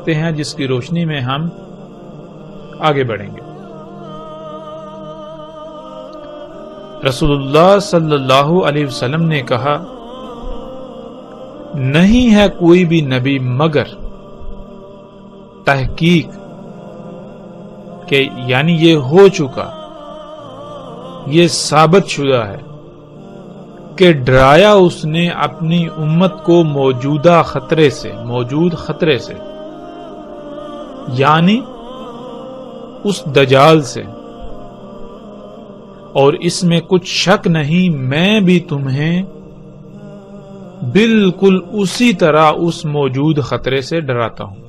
سکتے ہیں جس کی روشنی میں ہم آگے بڑھیں گے۔ رسول اللہ صلی اللہ علیہ وسلم نے کہا، نہیں ہے کوئی بھی نبی مگر تحقیق کہ یعنی یہ ہو چکا، یہ ثابت شدہ ہے کہ ڈرایا اس نے اپنی امت کو موجود خطرے سے یعنی اس دجال سے، اور اس میں کچھ شک نہیں میں بھی تمہیں بالکل اسی طرح اس موجود خطرے سے ڈراتا ہوں۔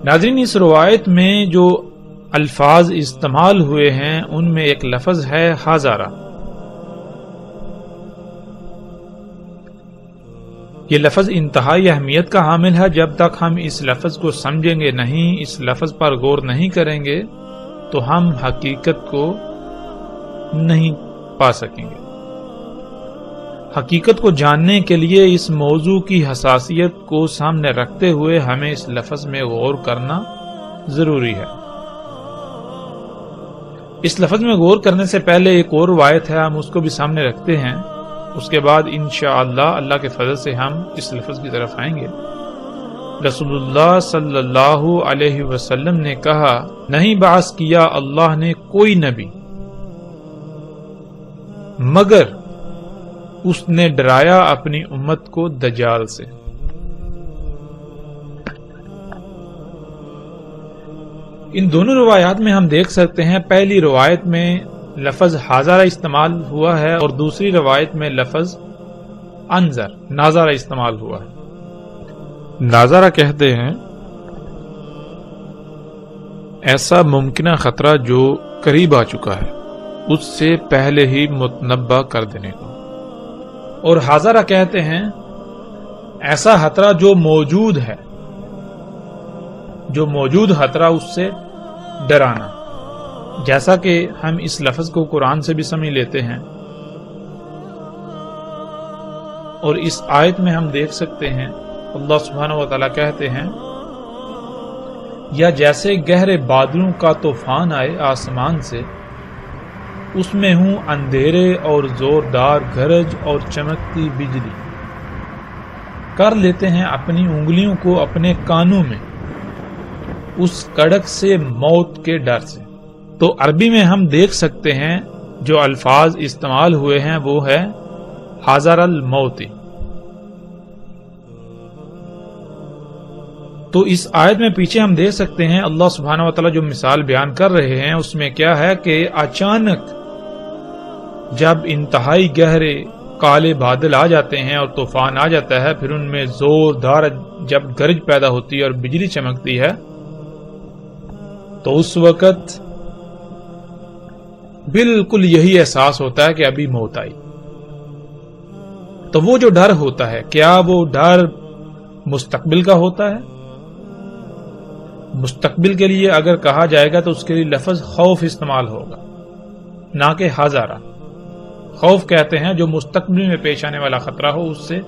ناظرین، اس روایت میں جو الفاظ استعمال ہوئے ہیں ان میں ایک لفظ ہے حاضرہ۔ یہ لفظ انتہائی اہمیت کا حامل ہے۔ جب تک ہم اس لفظ کو سمجھیں گے نہیں، اس لفظ پر غور نہیں کریں گے تو ہم حقیقت کو نہیں پا سکیں گے۔ حقیقت کو جاننے کے لیے اس موضوع کی حساسیت کو سامنے رکھتے ہوئے ہمیں اس لفظ میں غور کرنا ضروری ہے۔ اس لفظ میں غور کرنے سے پہلے ایک اور روایت ہے، ہم اس کو بھی سامنے رکھتے ہیں، اس کے بعد انشاءاللہ اللہ کے فضل سے ہم اس لفظ کی طرف آئیں گے۔ رسول اللہ صلی اللہ علیہ وسلم نے کہا، نہیں بعث کیا اللہ نے کوئی نبی مگر اس نے ڈرایا اپنی امت کو دجال سے۔ ان دونوں روایات میں ہم دیکھ سکتے ہیں، پہلی روایت میں لفظ حاضرہ استعمال ہوا ہے اور دوسری روایت میں لفظ انذر ناظرہ استعمال ہوا ہے۔ ناظرہ کہتے ہیں ایسا ممکنہ خطرہ جو قریب آ چکا ہے، اس سے پہلے ہی متنبہ کر دینے کو، اور حاضرہ کہتے ہیں ایسا خطرہ جو موجود ہے، جو موجود خطرہ اس سے ڈرانا، جیسا کہ ہم اس لفظ کو قرآن سے بھی سمجھ لیتے ہیں، اور اس آیت میں ہم دیکھ سکتے ہیں اللہ سبحانہ و تعالیٰ کہتے ہیں، یا جیسے گہرے بادلوں کا طوفان آئے آسمان سے، اس میں ہوں اندھیرے اور زوردار گرج اور چمکتی بجلی، کر لیتے ہیں اپنی انگلیوں کو اپنے کانوں میں اس کڑک سے موت کے ڈر سے۔ تو عربی میں ہم دیکھ سکتے ہیں جو الفاظ استعمال ہوئے ہیں وہ ہے حاضر الموت۔ تو اس آیت میں پیچھے ہم دیکھ سکتے ہیں اللہ سبحانہ و تعالیٰ جو مثال بیان کر رہے ہیں اس میں کیا ہے کہ اچانک جب انتہائی گہرے کالے بادل آ جاتے ہیں اور طوفان آ جاتا ہے، پھر ان میں زوردار جب گرج پیدا ہوتی ہے اور بجلی چمکتی ہے، تو اس وقت بالکل یہی احساس ہوتا ہے کہ ابھی موت آئی۔ تو وہ جو ڈر ہوتا ہے، کیا وہ ڈر مستقبل کا ہوتا ہے؟ مستقبل کے لیے اگر کہا جائے گا تو اس کے لیے لفظ خوف استعمال ہوگا، نہ کہ حاضرہ۔ خوف کہتے ہیں جو مستقبل میں پیش آنے والا خطرہ ہو، اس سے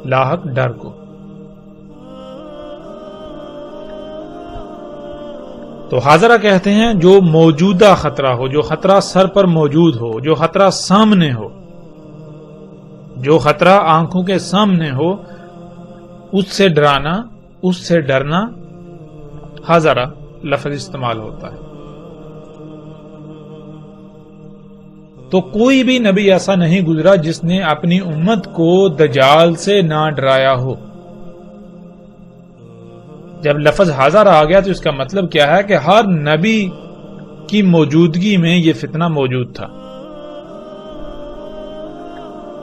لاحق ڈر کو۔ تو حاضرہ کہتے ہیں جو موجودہ خطرہ ہو، جو خطرہ سر پر موجود ہو، جو خطرہ سامنے ہو، جو خطرہ آنکھوں کے سامنے ہو، اس سے ڈرانا، اس سے ڈرنا حاضرہ لفظ استعمال ہوتا ہے۔ تو کوئی بھی نبی ایسا نہیں گزرا جس نے اپنی امت کو دجال سے نہ ڈرایا ہو۔ جب لفظ حاضر آ گیا تو اس کا مطلب کیا ہے کہ ہر نبی کی موجودگی میں یہ فتنہ موجود تھا۔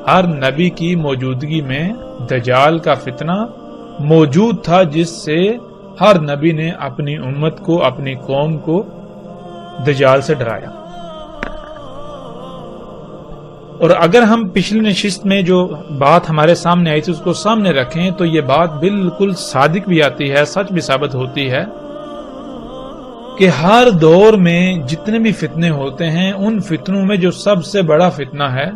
ہر نبی کی موجودگی میں دجال کا فتنہ موجود تھا، جس سے ہر نبی نے اپنی امت کو، اپنی قوم کو دجال سے ڈرایا۔ اور اگر ہم پچھلی نشست میں جو بات ہمارے سامنے آئی تھی اس کو سامنے رکھیں تو یہ بات بالکل صادق بھی آتی ہے، سچ بھی ثابت ہوتی ہے کہ ہر دور میں جتنے بھی فتنے ہوتے ہیں ان فتنوں میں جو سب سے بڑا فتنہ ہے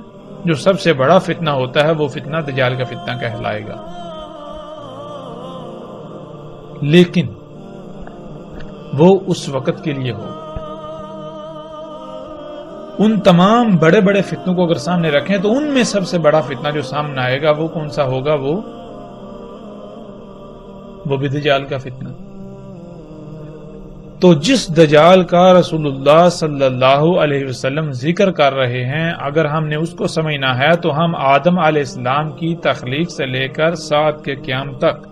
جو سب سے بڑا فتنہ ہوتا ہے وہ فتنہ دجال کا فتنہ کہلائے گا. لیکن وہ اس وقت کے لیے ہوگا. ان تمام بڑے بڑے فتنوں کو اگر سامنے رکھیں تو ان میں سب سے بڑا فتنہ جو سامنے آئے گا وہ کون سا ہوگا؟ وہ بھی دجال کا فتنہ. تو جس دجال کا رسول اللہ صلی اللہ علیہ وسلم ذکر کر رہے ہیں، اگر ہم نے اس کو سمجھنا ہے تو ہم آدم علیہ السلام کی تخلیق سے لے کر سات کے قیام تک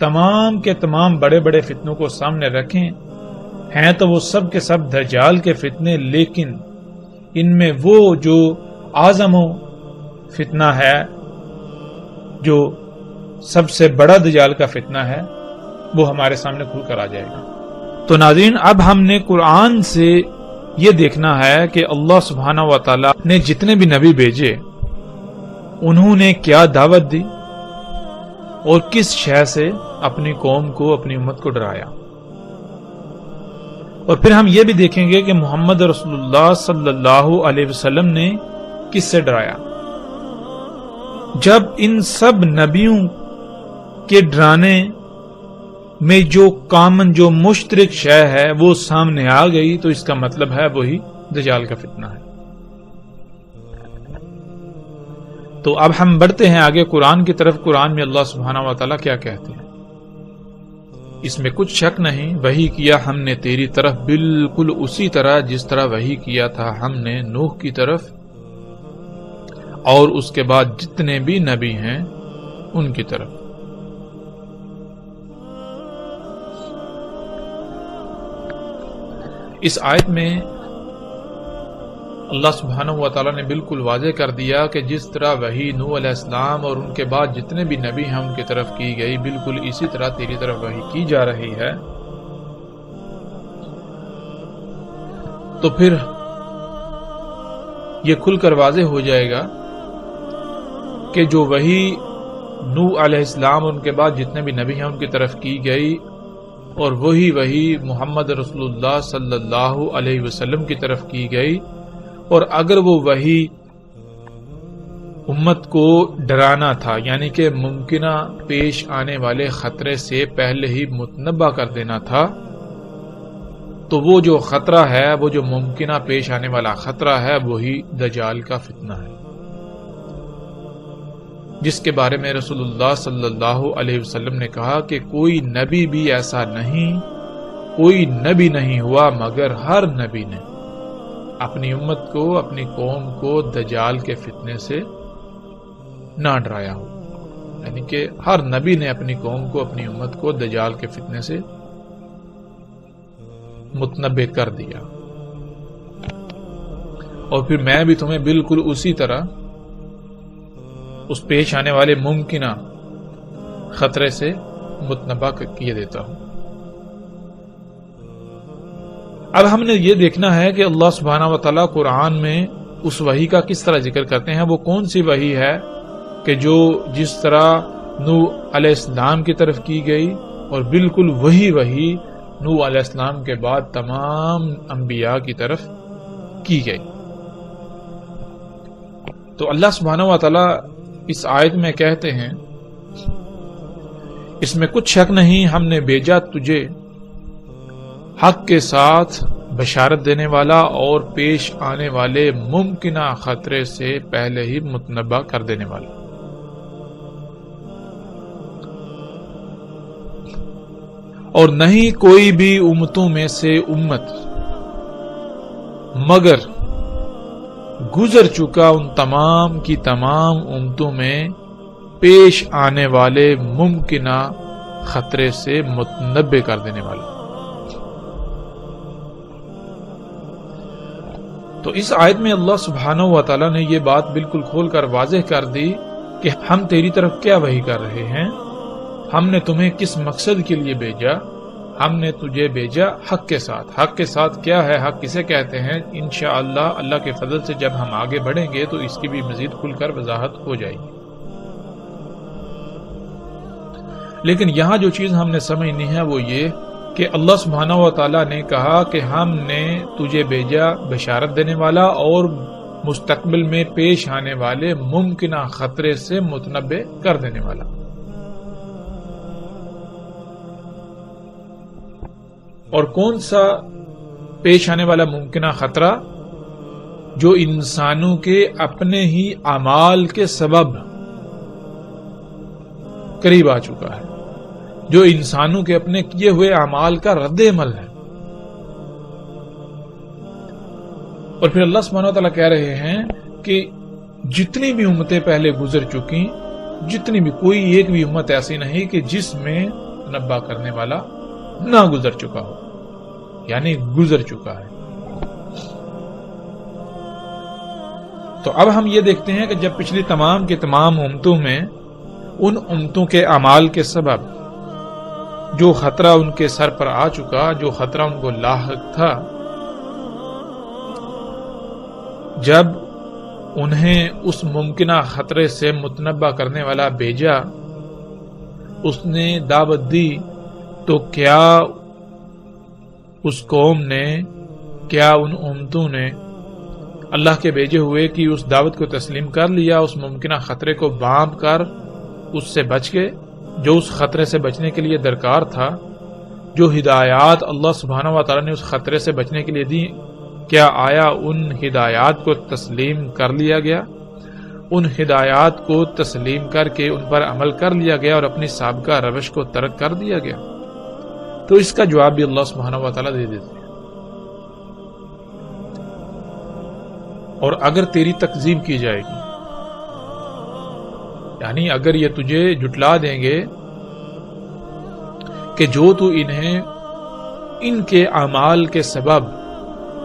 تمام کے تمام بڑے بڑے فتنوں کو سامنے رکھیں. ہیں تو وہ سب کے سب دجال کے فتنے، لیکن ان میں وہ جو اعظم فتنہ ہے، جو سب سے بڑا دجال کا فتنہ ہے، وہ ہمارے سامنے کھل کر آ جائے گا. تو ناظرین، اب ہم نے قرآن سے یہ دیکھنا ہے کہ اللہ سبحانہ و تعالی نے جتنے بھی نبی بھیجے انہوں نے کیا دعوت دی اور کس شے سے اپنی قوم کو، اپنی امت کو ڈرایا. اور پھر ہم یہ بھی دیکھیں گے کہ محمد رسول اللہ صلی اللہ علیہ وسلم نے کس سے ڈرایا. جب ان سب نبیوں کے ڈرانے میں جو کامن، جو مشترک شے ہے وہ سامنے آ گئی تو اس کا مطلب ہے وہی دجال کا فتنہ ہے. تو اب ہم بڑھتے ہیں آگے قرآن کی طرف. قرآن میں اللہ سبحانہ و تعالیٰ کیا کہتے ہیں؟ اس میں کچھ شک نہیں، وحی کیا ہم نے تیری طرف بالکل اسی طرح جس طرح وحی کیا تھا ہم نے نوح کی طرف اور اس کے بعد جتنے بھی نبی ہیں ان کی طرف. اس آیت میں اللہ سبحانہ و تعالیٰ نے بالکل واضح کر دیا کہ جس طرح وحی نوح علیہ السلام اور ان کے بعد جتنے بھی نبی ہیں ان کی طرف کی گئی، بالکل اسی طرح تیری طرف وحی کی جا رہی ہے. تو پھر یہ کھل کر واضح ہو جائے گا کہ جو وحی نوح علیہ السلام اور ان کے بعد جتنے بھی نبی ہیں ان کی طرف کی گئی اور وہی محمد رسول اللہ صلی اللہ علیہ وسلم کی طرف کی گئی، اور اگر وہ وحی امت کو ڈرانا تھا، یعنی کہ ممکنہ پیش آنے والے خطرے سے پہلے ہی متنبع کر دینا تھا، تو وہ جو خطرہ ہے، وہ جو ممکنہ پیش آنے والا خطرہ ہے، وہی دجال کا فتنہ ہے، جس کے بارے میں رسول اللہ صلی اللہ علیہ وسلم نے کہا کہ کوئی نبی بھی ایسا نہیں، کوئی نبی نہیں ہوا مگر ہر نبی نے اپنی امت کو، اپنی قوم کو دجال کے فتنے سے نہ ڈرایا ہو. یعنی کہ ہر نبی نے اپنی قوم کو، اپنی امت کو دجال کے فتنے سے متنبع کر دیا. اور پھر میں بھی تمہیں بالکل اسی طرح اس پیش آنے والے ممکنہ خطرے سے متنبع کیے دیتا ہوں. اب ہم نے یہ دیکھنا ہے کہ اللہ سبحانہ و تعالیٰ قرآن میں اس وحی کا کس طرح ذکر کرتے ہیں. وہ کون سی وحی ہے کہ جو جس طرح نوح علیہ السلام کی طرف کی گئی اور بالکل وہی وحی نوح علیہ السلام کے بعد تمام انبیاء کی طرف کی گئی. تو اللہ سبحانہ و تعالیٰ اس آیت میں کہتے ہیں اس میں کچھ شک نہیں، ہم نے بھیجا تجھے حق کے ساتھ بشارت دینے والا اور پیش آنے والے ممکنہ خطرے سے پہلے ہی متنبع کر دینے والا. اور نہیں کوئی بھی امتوں میں سے امت مگر گزر چکا ان تمام کی تمام امتوں میں پیش آنے والے ممکنہ خطرے سے متنبع کر دینے والا. تو اس آیت میں اللہ سبحانہ و تعالیٰ نے یہ بات بالکل کھول کر واضح کر دی کہ ہم تیری طرف کیا وحی کر رہے ہیں، ہم نے تمہیں کس مقصد کے لیے بھیجا. ہم نے تجھے بھیجا حق کے ساتھ. حق کے ساتھ کیا ہے، حق کسے کہتے ہیں، انشاءاللہ اللہ کے فضل سے جب ہم آگے بڑھیں گے تو اس کی بھی مزید کھل کر وضاحت ہو جائے گی. لیکن یہاں جو چیز ہم نے سمجھنی ہے وہ یہ کہ اللہ سبحانہ و تعالیٰ نے کہا کہ ہم نے تجھے بھیجا بشارت دینے والا اور مستقبل میں پیش آنے والے ممکنہ خطرے سے متنبع کر دینے والا۔ اور کون سا پیش آنے والا ممکنہ خطرہ؟ جو انسانوں کے اپنے ہی اعمال کے سبب قریب آ چکا ہے، جو انسانوں کے اپنے کیے ہوئے اعمال کا رد عمل ہے۔ اور پھر اللہ سبحانہ و تعالیٰ کہہ رہے ہیں کہ جتنی بھی امتیں پہلے گزر چکی، جتنی بھی، کوئی ایک بھی امت ایسی نہیں کہ جس میں تنبہ کرنے والا نہ گزر چکا ہو، یعنی گزر چکا ہے۔ تو اب ہم یہ دیکھتے ہیں کہ جب پچھلی تمام کی تمام امتوں میں ان امتوں کے اعمال کے سبب جو خطرہ ان کے سر پر آ چکا، جو خطرہ ان کو لاحق تھا، جب انہیں اس ممکنہ خطرے سے متنبع کرنے والا بھیجا، اس نے دعوت دی، تو کیا اس قوم نے، کیا ان امتوں نے اللہ کے بھیجے ہوئے کی اس دعوت کو تسلیم کر لیا، اس ممکنہ خطرے کو بانپ کر اس سے بچ گئے؟ جو اس خطرے سے بچنے کے لیے درکار تھا، جو ہدایات اللہ سبحانہ و تعالیٰ نے اس خطرے سے بچنے کے لیے دی، کیا آیا ان ہدایات کو تسلیم کر لیا گیا؟ ان ہدایات کو تسلیم کر کے ان پر عمل کر لیا گیا اور اپنی سابقہ روش کو ترک کر دیا گیا؟ تو اس کا جواب بھی اللہ سبحانہ و تعالیٰ دے دیتے ہیں۔ اور اگر تیری تکذیب کی جائے گی، یعنی اگر یہ تجھے جھٹلا دیں گے کہ جو تو انہیں ان کے اعمال کے سبب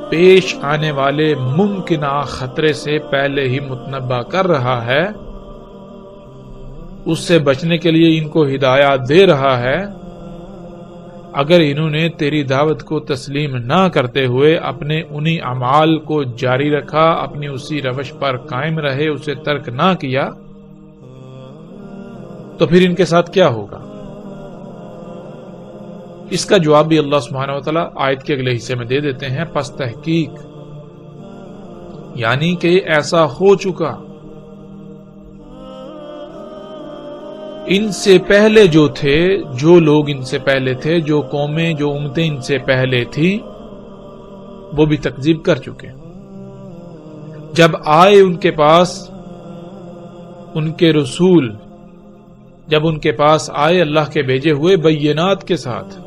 پیش آنے والے ممکنہ خطرے سے پہلے ہی متنبع کر رہا ہے، اس سے بچنے کے لیے ان کو ہدایات دے رہا ہے، اگر انہوں نے تیری دعوت کو تسلیم نہ کرتے ہوئے اپنے انہی اعمال کو جاری رکھا، اپنی اسی روش پر قائم رہے، اسے ترک نہ کیا، تو پھر ان کے ساتھ کیا ہوگا؟ اس کا جواب بھی اللہ سبحانہ و تعالیٰ آیت کے اگلے حصے میں دے دیتے ہیں۔ پس تحقیق، یعنی کہ ایسا ہو چکا، ان سے پہلے جو تھے، جو لوگ ان سے پہلے تھے، جو قومیں، جو امتیں ان سے پہلے تھی، وہ بھی تکذیب کر چکے۔ جب آئے ان کے پاس ان کے رسول، جب ان کے پاس آئے اللہ کے بھیجے ہوئے بینات کے ساتھ،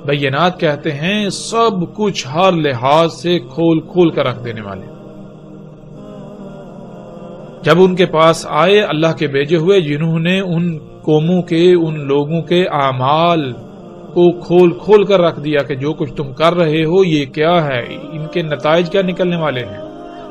بینات کہتے ہیں سب کچھ ہر لحاظ سے کھول کھول کر رکھ دینے والے، جب ان کے پاس آئے اللہ کے بھیجے ہوئے جنہوں نے ان قوموں کے، ان لوگوں کے اعمال کو کھول کھول کر رکھ دیا کہ جو کچھ تم کر رہے ہو یہ کیا ہے، ان کے نتائج کیا نکلنے والے ہیں،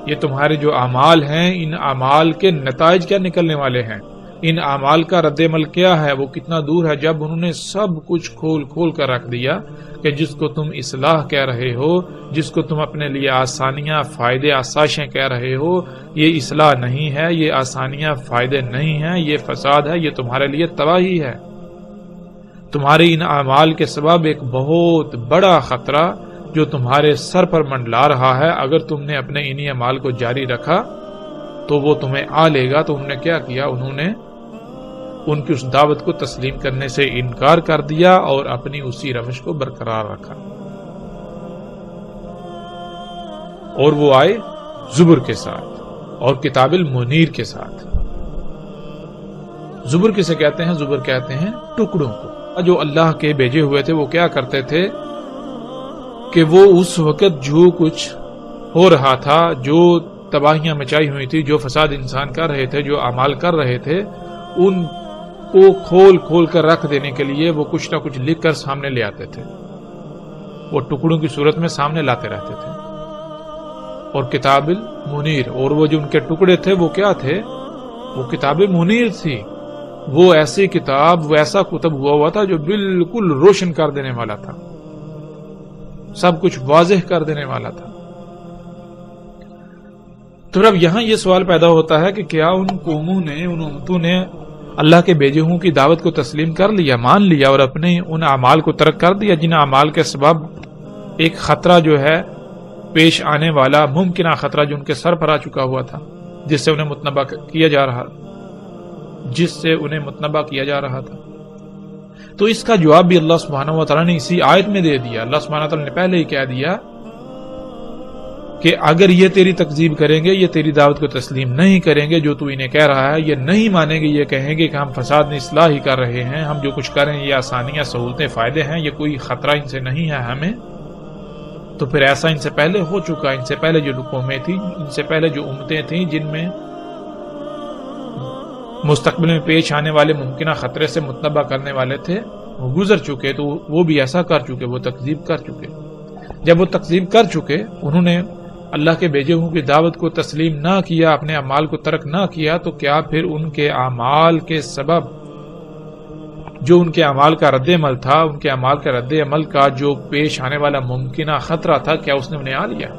یہ تمہارے جو اعمال ہیں ان اعمال کے نتائج کیا نکلنے والے ہیں، ان اعمال کا رد عمل کیا ہے، وہ کتنا دور ہے، جب انہوں نے سب کچھ کھول کھول کر رکھ دیا کہ جس کو تم اصلاح کہہ رہے ہو، جس کو تم اپنے لیے آسانیاں، فائدے، آسائشیں کہہ رہے ہو، یہ اصلاح نہیں ہے، یہ آسانیاں، فائدے نہیں ہیں، یہ فساد ہے، یہ تمہارے لیے تباہی ہے، تمہارے ان اعمال کے سبب ایک بہت بڑا خطرہ جو تمہارے سر پر منڈلا رہا ہے، اگر تم نے اپنے انہی اعمال کو جاری رکھا تو وہ تمہیں آ لے گا۔ تو انہوں نے کیا کیا؟ انہوں نے ان کی اس دعوت کو تسلیم کرنے سے انکار کر دیا اور اپنی اسی روش کو برقرار رکھا، اور وہ آئے زبر کے ساتھ اور کتاب المنیر کے ساتھ۔ زبر کسے کہتے ہیں؟ زبر کہتے ہیں ٹکڑوں کو۔ جو اللہ کے بھیجے ہوئے تھے وہ کیا کرتے تھے کہ وہ اس وقت جو کچھ ہو رہا تھا، جو تباہیاں مچائی ہوئی تھی، جو فساد انسان کر رہے تھے، جو اعمال کر رہے تھے، ان کو کھول کھول کر رکھ دینے کے لیے وہ کچھ نہ کچھ لکھ کر سامنے لے آتے تھے، وہ ٹکڑوں کی صورت میں سامنے لاتے رہتے تھے۔ اور کتاب المنیر، اور وہ جو ان کے ٹکڑے تھے وہ کیا تھے؟ وہ کتاب منیر تھی، وہ ایسی کتاب، وہ ایسا کتب ہوا تھا جو بالکل روشن کر دینے والا تھا، سب کچھ واضح کر دینے والا تھا۔ تو اب یہاں یہ سوال پیدا ہوتا ہے کہ کیا ان قوموں نے، ان امتوں نے اللہ کے بھیجے ہوں کی دعوت کو تسلیم کر لیا، مان لیا، اور اپنے ان اعمال کو ترک کر دیا جن اعمال کے سبب ایک خطرہ جو ہے پیش آنے والا ممکنہ خطرہ جو ان کے سر پر آ چکا ہوا تھا، جس سے انہیں متنبہ کیا جا رہا تھا، تو اس کا جواب بھی اللہ سبحانہ و تعالیٰ نے اسی آیت میں دے دیا۔ اللہ سبحانہ و تعالیٰ نے پہلے ہی کہہ دیا کہ اگر یہ تیری تکذیب کریں گے، یہ تیری دعوت کو تسلیم نہیں کریں گے، جو تو انہیں کہہ رہا ہے یہ نہیں مانیں گے، یہ کہیں گے کہ ہم فساد میں اصلاح ہی کر رہے ہیں، ہم جو کچھ کر رہے ہیں یہ آسانیاں، سہولتیں، فائدے ہیں، یہ کوئی خطرہ ان سے نہیں ہے ہمیں، تو پھر ایسا ان سے پہلے ہو چکا، ان سے پہلے جو قومیں تھیں، ان سے پہلے جو امتیں تھیں جن میں مستقبل میں پیش آنے والے ممکنہ خطرے سے متنبہ کرنے والے تھے، وہ گزر چکے، تو وہ بھی ایسا کر چکے، وہ تکذیب کر چکے۔ جب وہ تکذیب کر چکے، انہوں نے اللہ کے بھیجے ہوئے کی دعوت کو تسلیم نہ کیا، اپنے اعمال کو ترک نہ کیا، تو کیا پھر ان کے اعمال کے سبب جو ان کے اعمال کا رد عمل تھا، ان کے اعمال کے رد عمل کا جو پیش آنے والا ممکنہ خطرہ تھا، کیا اس نے انہیں آ لیا؟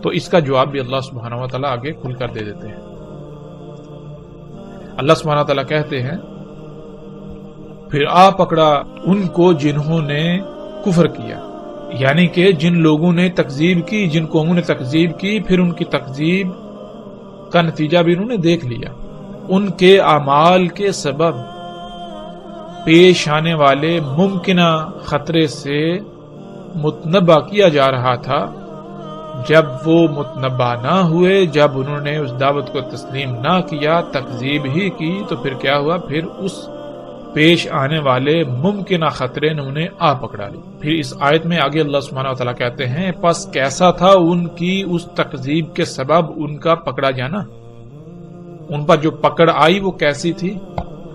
تو اس کا جواب بھی اللہ سبحانہ و تعالیٰ آگے کھل کر دے دیتے ہیں۔ اللہ سبحانہ و تعالیٰ کہتے ہیں پھر آ پکڑا ان کو جنہوں نے کفر کیا، یعنی کہ جن لوگوں نے تکذیب کی، جن قوموں نے تکذیب کی، پھر ان کی تکذیب کا نتیجہ بھی انہوں نے دیکھ لیا، ان کے اعمال کے سبب پیش آنے والے ممکنہ خطرے سے متنبہ کیا جا رہا تھا، جب وہ متنبہ نہ ہوئے، جب انہوں نے اس دعوت کو تسلیم نہ کیا، تکذیب ہی کی، تو پھر کیا ہوا؟ پھر اس پیش آنے والے ممکنہ خطرے نے انہیں آ پکڑا لی۔ پھر اس آیت میں آگے اللہ سبحانہ و تعالیٰ کہتے ہیں پس کیسا تھا ان کی اس تکذیب کے سبب ان کا پکڑا جانا، ان پر جو پکڑ آئی وہ کیسی تھی؟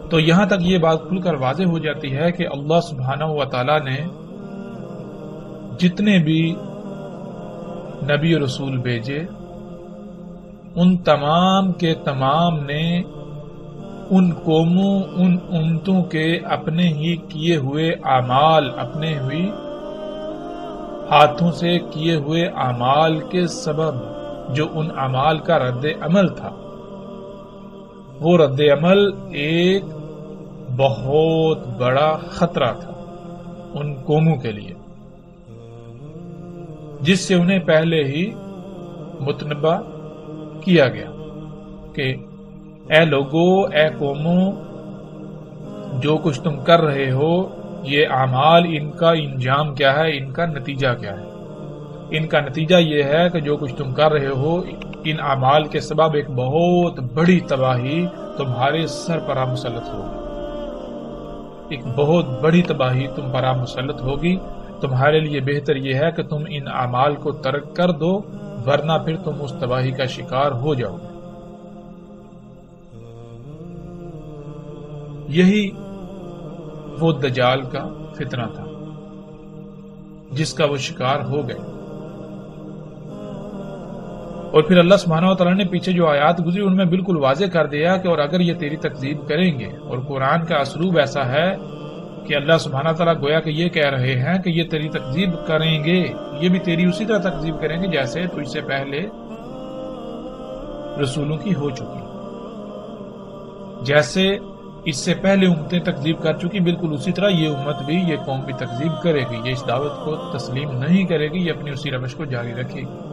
تو یہاں تک یہ بات کھل کر واضح ہو جاتی ہے کہ اللہ سبحانہ و تعالیٰ نے جتنے بھی نبی و رسول بھیجے، ان تمام کے تمام نے ان قوموں، ان امتوں کے اپنے ہی کیے ہوئے اعمال، اپنے ہوئی ہاتھوں سے کیے ہوئے اعمال کے سبب جو ان اعمال کا رد عمل تھا، وہ رد عمل ایک بہت بڑا خطرہ تھا ان قوموں کے لیے، جس سے انہیں پہلے ہی متنبہ کیا گیا کہ اے لوگو، اے قوموں، جو کچھ تم کر رہے ہو، یہ اعمال، ان کا انجام کیا ہے، ان کا نتیجہ کیا ہے؟ ان کا نتیجہ یہ ہے کہ جو کچھ تم کر رہے ہو، ان اعمال کے سبب ایک بہت بڑی تباہی تمہارے سر پر مسلط ہوگی، ایک بہت بڑی تباہی تم پر مسلط ہوگی۔ تمہارے لیے بہتر یہ ہے کہ تم ان اعمال کو ترک کر دو، ورنہ پھر تم اس تباہی کا شکار ہو جاؤ گے۔ یہی وہ دجال کا فتنہ تھا جس کا وہ شکار ہو گئے۔ اور پھر اللہ سبحانہ و تعالیٰ نے پیچھے جو آیات گزری ان میں بالکل واضح کر دیا کہ اور اگر یہ تیری تکذیب کریں گے، اور قرآن کا اسلوب ایسا ہے کہ اللہ سبحانہ و تعالیٰ گویا کہ یہ کہہ رہے ہیں کہ یہ تیری تکذیب کریں گے، یہ بھی تیری اسی طرح تکذیب کریں گے جیسے تو اس سے پہلے رسولوں کی ہو چکی، جیسے اس سے پہلے امتیں تکذیب کر چکی، بالکل اسی طرح یہ امت بھی، یہ قوم بھی تکذیب کرے گی، یہ اس دعوت کو تسلیم نہیں کرے گی، یہ اپنی اسی روش کو جاری رکھے گی۔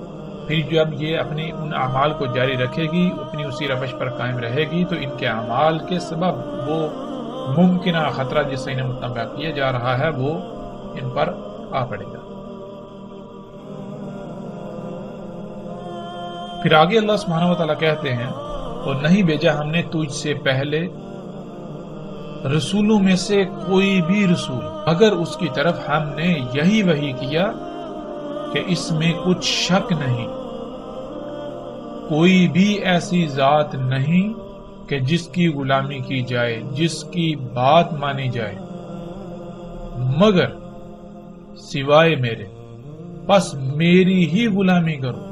پھر جب یہ اپنی ان اعمال کو جاری رکھے گی، اپنی اسی روش پر قائم رہے گی، تو ان کے اعمال کے سبب وہ ممکنہ خطرہ جس سے انہیں متنبہ کیا جا رہا ہے وہ ان پر آ پڑے گا۔ پھر آگے اللہ سبحانہ و تعالیٰ کہتے ہیں اور نہیں بھیجا ہم نے تجھ سے پہلے رسولوں میں سے کوئی بھی رسول مگر اس کی طرف ہم نے یہی وحی کیا کہ اس میں کچھ شک نہیں، کوئی بھی ایسی ذات نہیں کہ جس کی غلامی کی جائے، جس کی بات مانی جائے، مگر سوائے میرے، بس میری ہی غلامی کرو،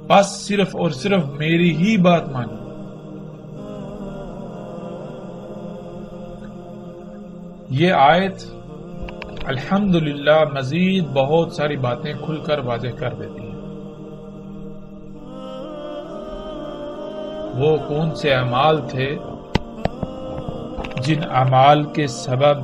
بس صرف اور صرف میری ہی بات مانو۔ یہ آیت الحمدللہ مزید بہت ساری باتیں کھل کر واضح کر دیتی ہیں۔ وہ کون سے اعمال تھے جن اعمال کے سبب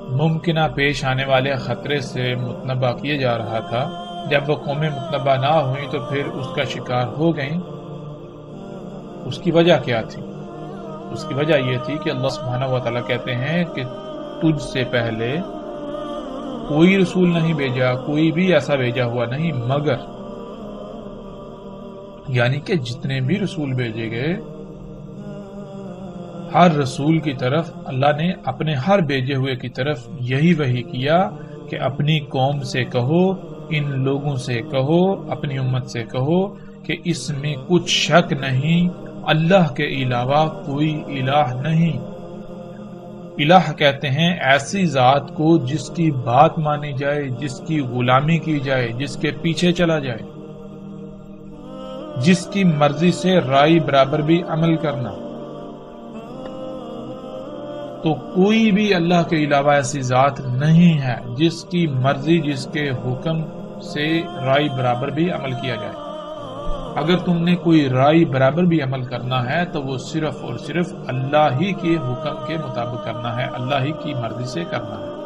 ممکنہ پیش آنے والے خطرے سے متنبہ کیا جا رہا تھا، جب وہ قومیں متنبہ نہ ہوئیں تو پھر اس کا شکار ہو گئیں۔ اس کی وجہ کیا تھی؟ اس کی وجہ یہ تھی کہ اللہ سبحانہ و تعالیٰ کہتے ہیں کہ تجھ سے پہلے کوئی رسول نہیں بھیجا، کوئی بھی ایسا بھیجا ہوا نہیں، مگر یعنی کہ جتنے بھی رسول بھیجے گئے، ہر رسول کی طرف اللہ نے اپنے ہر بھیجے ہوئے کی طرف یہی وحی کیا کہ اپنی قوم سے کہو، ان لوگوں سے کہو، اپنی امت سے کہو کہ اس میں کچھ شک نہیں، اللہ کے علاوہ کوئی الہ نہیں۔ الہ کہتے ہیں ایسی ذات کو جس کی بات مانی جائے، جس کی غلامی کی جائے، جس کے پیچھے چلا جائے، جس کی مرضی سے رائے برابر بھی عمل کرنا۔ تو کوئی بھی اللہ کے علاوہ ایسی ذات نہیں ہے جس کی مرضی، جس کے حکم سے رائے برابر بھی عمل کیا جائے۔ اگر تم نے کوئی رائے برابر بھی عمل کرنا ہے تو وہ صرف اور صرف اللہ ہی کے حکم کے مطابق کرنا ہے، اللہ ہی کی مرضی سے کرنا ہے۔